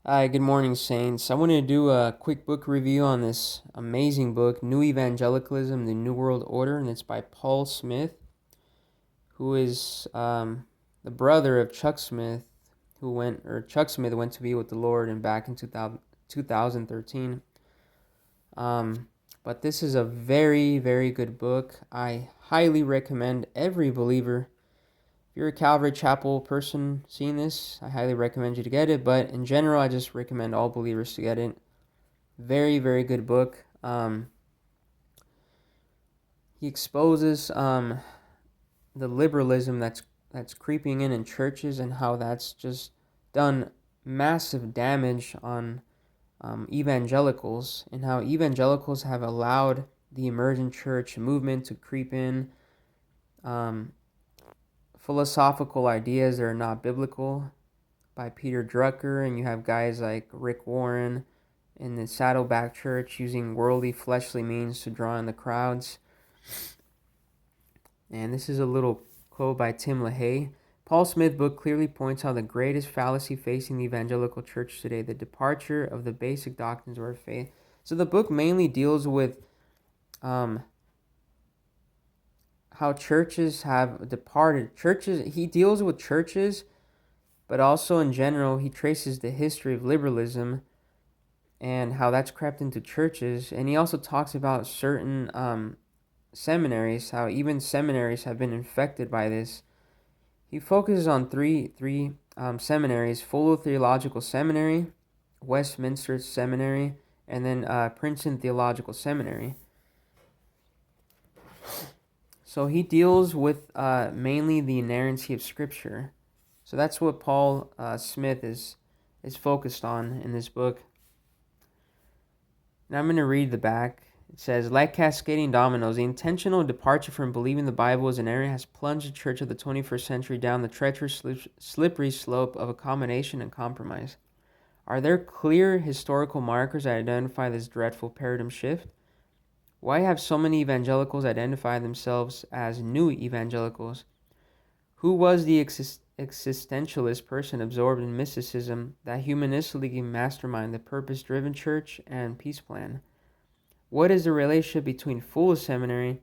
Hi, good morning, Saints. I wanted to do a quick book review on this amazing book, New Evangelicalism, the New World Order, and it's by Paul Smith, who is the brother of Chuck Smith, Chuck Smith went to be with the Lord and back in 2013. But this is a very, very good book. I highly recommend every believer. If you're a Calvary Chapel person seeing this, I highly recommend you to get it. But in general, I just recommend all believers to get it. Very, very good book. He exposes the liberalism that's creeping in churches and how that's just done massive damage on evangelicals, and how evangelicals have allowed the emergent church movement to creep in philosophical ideas that are not biblical by Peter Drucker, and you have guys like Rick Warren in the Saddleback Church using worldly, fleshly means to draw in the crowds. And this is a little quote by Tim LaHaye. Paul Smith's book clearly points out the greatest fallacy facing the evangelical church today, the departure of the basic doctrines of our faith. So the book mainly deals with how churches have departed. He deals with churches, but also in general, he traces the history of liberalism and how that's crept into churches. And he also talks about certain seminaries, how even seminaries have been infected by this. He focuses on three seminaries: Fuller Theological Seminary, Westminster Seminary, and then Princeton Theological Seminary. So he deals with mainly the inerrancy of Scripture. So that's what Paul Smith is focused on in this book. Now I'm going to read the back. It says, like cascading dominoes, the intentional departure from believing the Bible is inerrant has plunged the church of the 21st century down the treacherous, slippery slope of accommodation and compromise. Are there clear historical markers that identify this dreadful paradigm shift? Why have so many evangelicals identified themselves as new evangelicals? Who was the existentialist person absorbed in mysticism that humanistically mastermind the purpose-driven church and peace plan? What is the relationship between Fuller Seminary,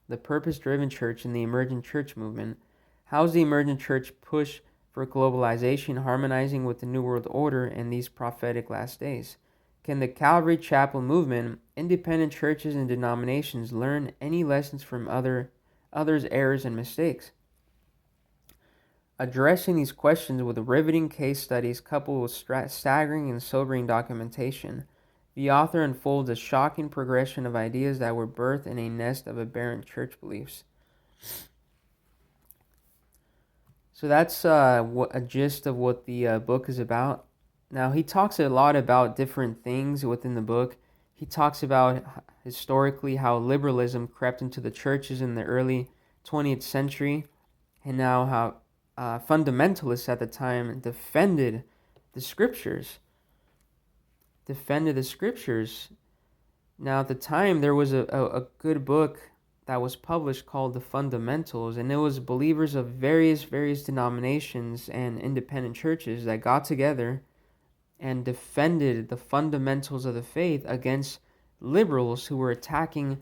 the purpose-driven church, and the emergent church movement? How is the emergent church push for globalization harmonizing with the New World Order in these prophetic last days? Can the Calvary Chapel movement, independent churches, and denominations learn any lessons from others' errors and mistakes? Addressing these questions with riveting case studies coupled with staggering and sobering documentation, the author unfolds a shocking progression of ideas that were birthed in a nest of aberrant church beliefs. So that's a gist of what the book is about. Now, he talks a lot about different things within the book. He talks about historically how liberalism crept into the churches in the early 20th century, and now how fundamentalists at the time defended the scriptures. Now, at the time, there was a good book that was published called The Fundamentals, and it was believers of various denominations and independent churches that got together and defended the fundamentals of the faith against liberals who were attacking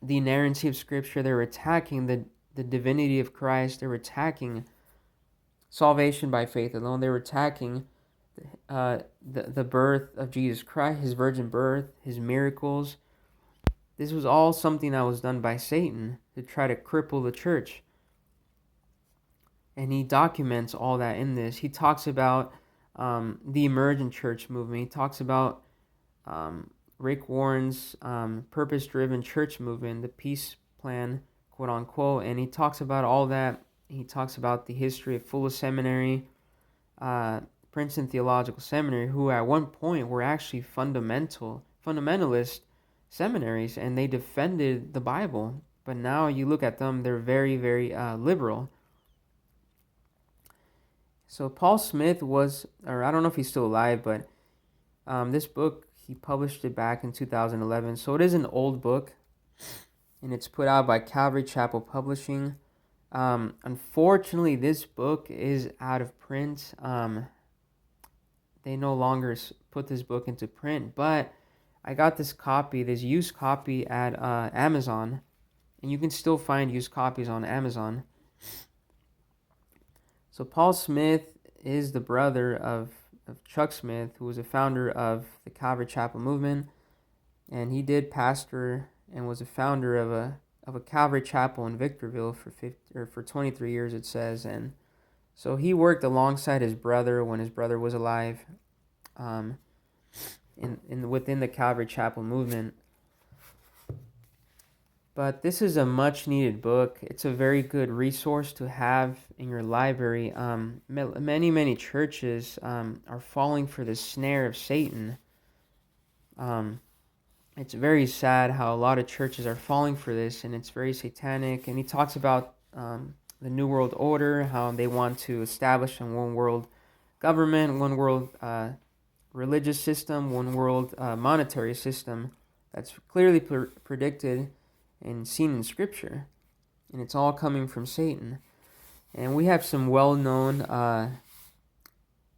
the inerrancy of Scripture. They were attacking the divinity of Christ. They were attacking salvation by faith alone. They were attacking the birth of Jesus Christ, his virgin birth, his miracles. This was all something that was done by Satan to try to cripple the church. And he documents all that in this. He talks about the emergent church movement. He talks about Rick Warren's purpose-driven church movement, the peace plan, quote unquote. And he talks about all that. He talks about the history of Fuller Seminary, Princeton Theological Seminary, who at one point were actually fundamentalist seminaries, and they defended the Bible. But now you look at them, they're very, very liberal. So Paul Smith was, or I don't know if he's still alive, but this book, he published it back in 2011. So it is an old book, and it's put out by Calvary Chapel Publishing. Unfortunately, this book is out of print. they no longer put this book into print, but I got this copy, this used copy at Amazon, and you can still find used copies on Amazon. So Paul Smith is the brother of Chuck Smith, who was a founder of the Calvary Chapel movement, and he did pastor and was a founder of a Calvary Chapel in Victorville for 23 years, it says. And so he worked alongside his brother when his brother was alive, within the Calvary Chapel movement. But this is a much needed book. It's a very good resource to have in your library. Many churches are falling for the snare of Satan. It's very sad how a lot of churches are falling for this, and it's very satanic. And he talks about the New World Order, how they want to establish a one world government, one world religious system, one world monetary system that's clearly predicted and seen in Scripture. And it's all coming from Satan. And we have some well-known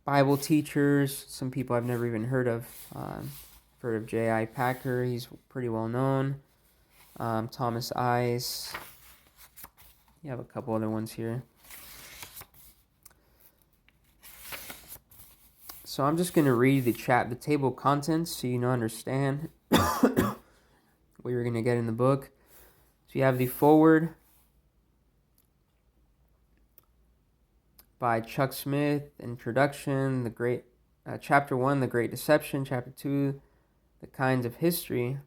Bible teachers, some people I've never even heard of. Heard of J.I. Packer, he's pretty well known. Thomas Ice. You have a couple other ones here. So I'm just going to read the table of contents so you understand what you're going to get in the book. So you have the foreword by Chuck Smith, introduction, chapter 1, the Great Deception, chapter 2, the kinds of history,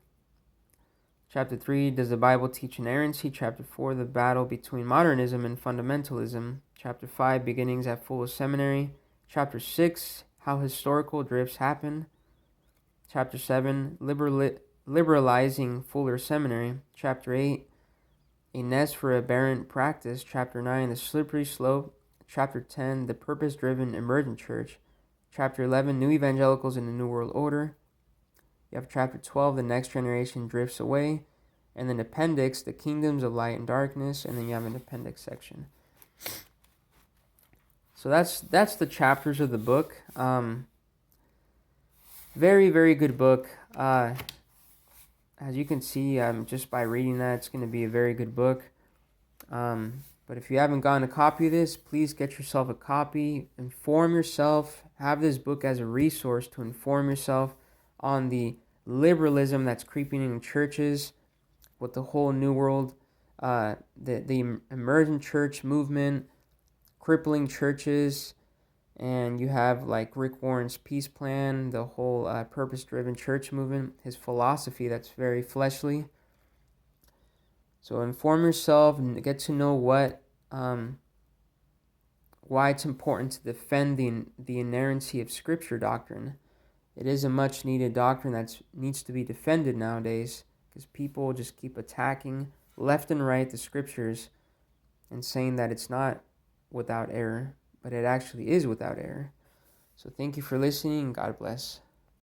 chapter 3, does the Bible teach inerrancy, chapter 4, the battle between modernism and fundamentalism, chapter 5, beginnings at Fuller Seminary, chapter 6, how historical drifts happen, chapter 7, liberalizing Fuller Seminary, chapter 8, a nest for aberrant practice, chapter 9, the slippery slope, chapter 10, the purpose-driven emergent church, chapter 11, new evangelicals in the New World Order. You have chapter 12, the next generation drifts away, and then appendix, the kingdoms of light and darkness, and then you have an appendix section. So that's the chapters of the book. Very, very good book. As you can see, just by reading that, it's going to be a very good book. But if you haven't gotten a copy of this, please get yourself a copy. Inform yourself. Have this book as a resource to inform yourself on the liberalism that's creeping in churches with the whole New World, the emergent church movement, crippling churches. And you have like Rick Warren's peace plan, the whole purpose-driven church movement, his philosophy that's very fleshly. So inform yourself and get to know why it's important to defend the inerrancy of Scripture doctrine. It is a much-needed doctrine that needs to be defended nowadays because people just keep attacking left and right the Scriptures and saying that it's not without error, but it actually is without error. So thank you for listening. God bless.